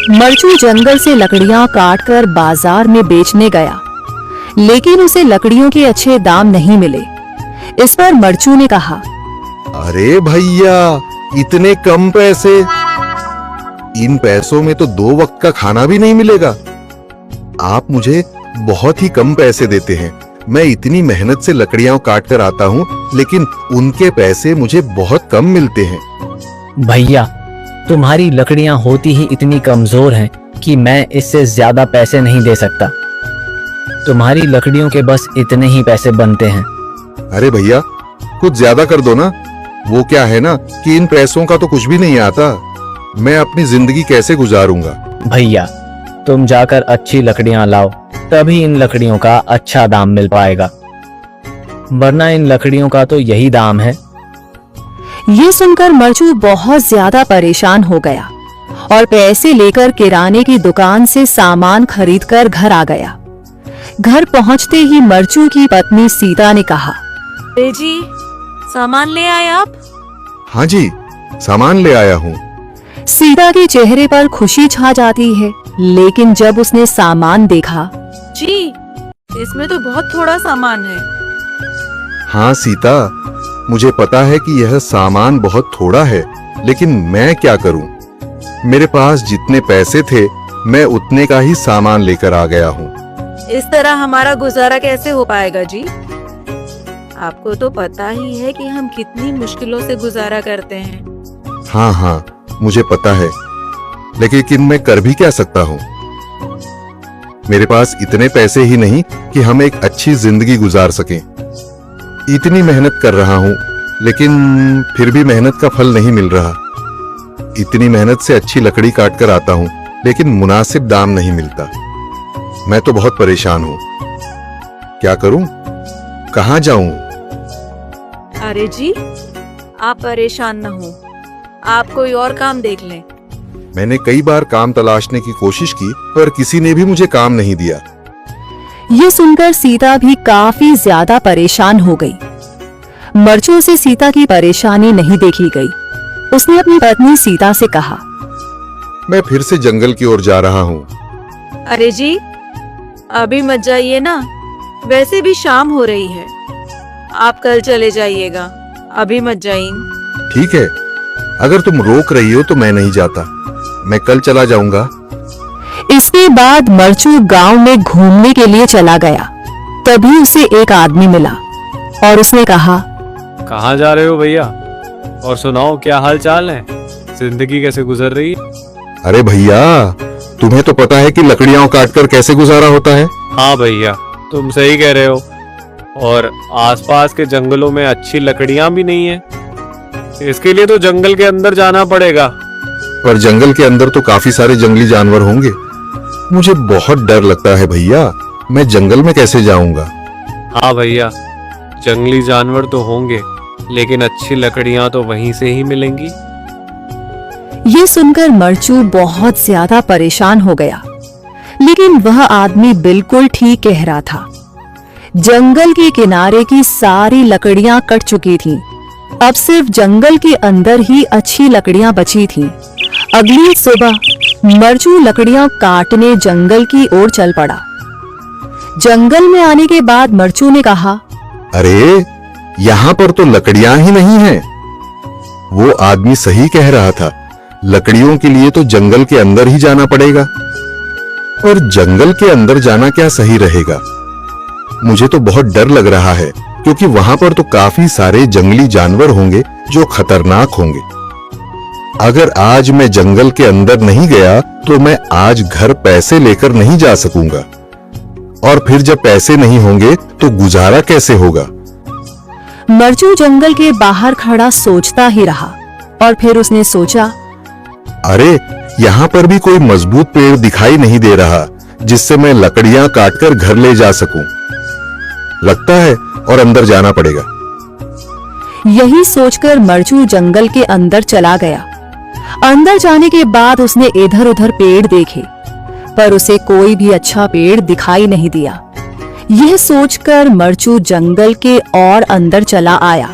मरचू जंगल से लकड़ियां काटकर बाजार में बेचने गया, लेकिन उसे लकड़ियों के अच्छे दाम नहीं मिले। इस पर मरचू ने कहा, अरे भैया, इतने कम पैसे? इन पैसों में तो 2 वक्त का खाना भी नहीं मिलेगा। आप मुझे बहुत ही कम पैसे देते हैं। मैं इतनी मेहनत से लकड़ियां काट कर आता हूँ, लेकिन उनके पैसे मुझे बहुत कम मिलते हैं। भैया, तुम्हारी लकड़ियां होती ही इतनी कमजोर हैं कि मैं इससे ज्यादा पैसे नहीं दे सकता। तुम्हारी लकड़ियों के बस इतने ही पैसे बनते हैं। अरे भैया, कुछ ज्यादा कर दो ना। वो क्या है ना कि इन पैसों का तो कुछ भी नहीं आता। मैं अपनी जिंदगी कैसे गुजारूंगा? भैया, तुम जाकर अच्छी लकड़ियां लाओ, तभी इन लकड़ियों का अच्छा दाम मिल पाएगा, वरना इन लकड़ियों का तो यही दाम है। ये सुनकर मरचू बहुत ज्यादा परेशान हो गया और पैसे लेकर किराने की दुकान से सामान खरीदकर घर आ गया। घर पहुंचते ही मरचू की पत्नी सीता ने कहा, अरे जी, सामान ले आए आप? हाँ जी, सामान ले आया हूँ। सीता के चेहरे पर खुशी छा जाती है, लेकिन जब उसने सामान देखा, जी, इसमें तो बहुत थोड़ा सामान है। हाँ सीता, मुझे पता है कि यह सामान बहुत थोड़ा है, लेकिन मैं क्या करूं? मेरे पास जितने पैसे थे, मैं उतने का ही सामान लेकर आ गया हूँ। इस तरह हमारा गुजारा कैसे हो पाएगा जी? आपको तो पता ही है कि हम कितनी मुश्किलों से गुजारा करते हैं। हाँ, मुझे पता है, लेकिन मैं कर भी क्या सकता हूँ? मेरे पास इतने पैसे ही नहीं कि हम एक अच्छी जिंदगी गुजार सकें। इतनी मेहनत कर रहा हूँ, लेकिन फिर भी मेहनत का फल नहीं मिल रहा। इतनी मेहनत से अच्छी लकड़ी काट कर आता हूँ, लेकिन मुनासिब दाम नहीं मिलता। मैं तो बहुत परेशान हूँ। क्या करूँ? कहाँ जाऊँ? अरे जी, आप परेशान न हो, आप कोई और काम देख लें। मैंने कई बार काम तलाशने की कोशिश की, पर किसी ने भी मुझे काम नहीं दिया। ये सुनकर सीता भी काफी ज्यादा परेशान हो गई। मरचू से सीता की परेशानी नहीं देखी गई। उसने अपनी पत्नी सीता से कहा, मैं फिर से जंगल की ओर जा रहा हूँ। अरे जी, अभी मत जाइए ना, वैसे भी शाम हो रही है। आप कल चले जाइएगा, अभी मत जाइए। ठीक है, अगर तुम रोक रही हो तो मैं नहीं जाता। मैं कल चला जाऊंगा। इसके बाद मरचू गांव में घूमने के लिए चला गया। तभी उसे एक आदमी मिला और उसने कहा, कहाँ जा रहे हो भैया? और सुनाओ, क्या हाल चाल है? जिंदगी कैसे गुजर रही है? अरे भैया, तुम्हें तो पता है कि लकड़ियां काटकर कैसे गुजारा होता है। हाँ भैया, तुम सही कह रहे हो। और आसपास के जंगलों में अच्छी लकड़ियां भी नहीं है। इसके लिए तो जंगल के अंदर जाना पड़ेगा। पर जंगल के अंदर तो काफी सारे जंगली जानवर होंगे। मुझे बहुत डर लगता है भैया, मैं जंगल में कैसे जाऊंगा? हाँ भैया, जंगली जानवर तो होंगे, लेकिन अच्छी लकड़ियां तो वहीं से ही मिलेंगी। ये सुनकर मरचू बहुत ज्यादा परेशान हो गया, लेकिन वह आदमी बिल्कुल ठीक कह रहा था। जंगल के किनारे की सारी लकड़ियां कट चुकी थीं। अब सिर्फ जंगल के अंदर ही अच्छी लकड़ियां बची थीं। अगली सुबह मरचू लकड़ियां काटने जंगल की ओर चल पड़ा। जंगल में आने के बाद मरचू ने कहा, अरे, यहाँ पर तो लकड़ियां ही नहीं हैं। वो आदमी सही कह रहा था, लकड़ियों के लिए तो जंगल के अंदर ही जाना पड़ेगा। और जंगल के अंदर जाना क्या सही रहेगा? मुझे तो बहुत डर लग रहा है, क्योंकि वहां पर तो काफी सारे जंगली जानवर होंगे जो खतरनाक होंगे। अगर आज मैं जंगल के अंदर नहीं गया तो मैं आज घर पैसे लेकर नहीं जा सकूंगा, और फिर जब पैसे नहीं होंगे तो गुजारा कैसे होगा? मरचू जंगल के बाहर खड़ा सोचता ही रहा और फिर उसने सोचा, अरे, यहाँ पर भी कोई मजबूत पेड़ दिखाई नहीं दे रहा जिससे मैं लकड़ियां काटकर घर ले जा सकूं। लगता है और अंदर जाना पड़ेगा। यही सोचकर मरचू जंगल के अंदर चला गया। अंदर जाने के बाद उसने इधर उधर पेड़ देखे, पर उसे कोई भी अच्छा पेड़ दिखाई नहीं दिया। यह सोचकर मरचू जंगल के और अंदर चला आया।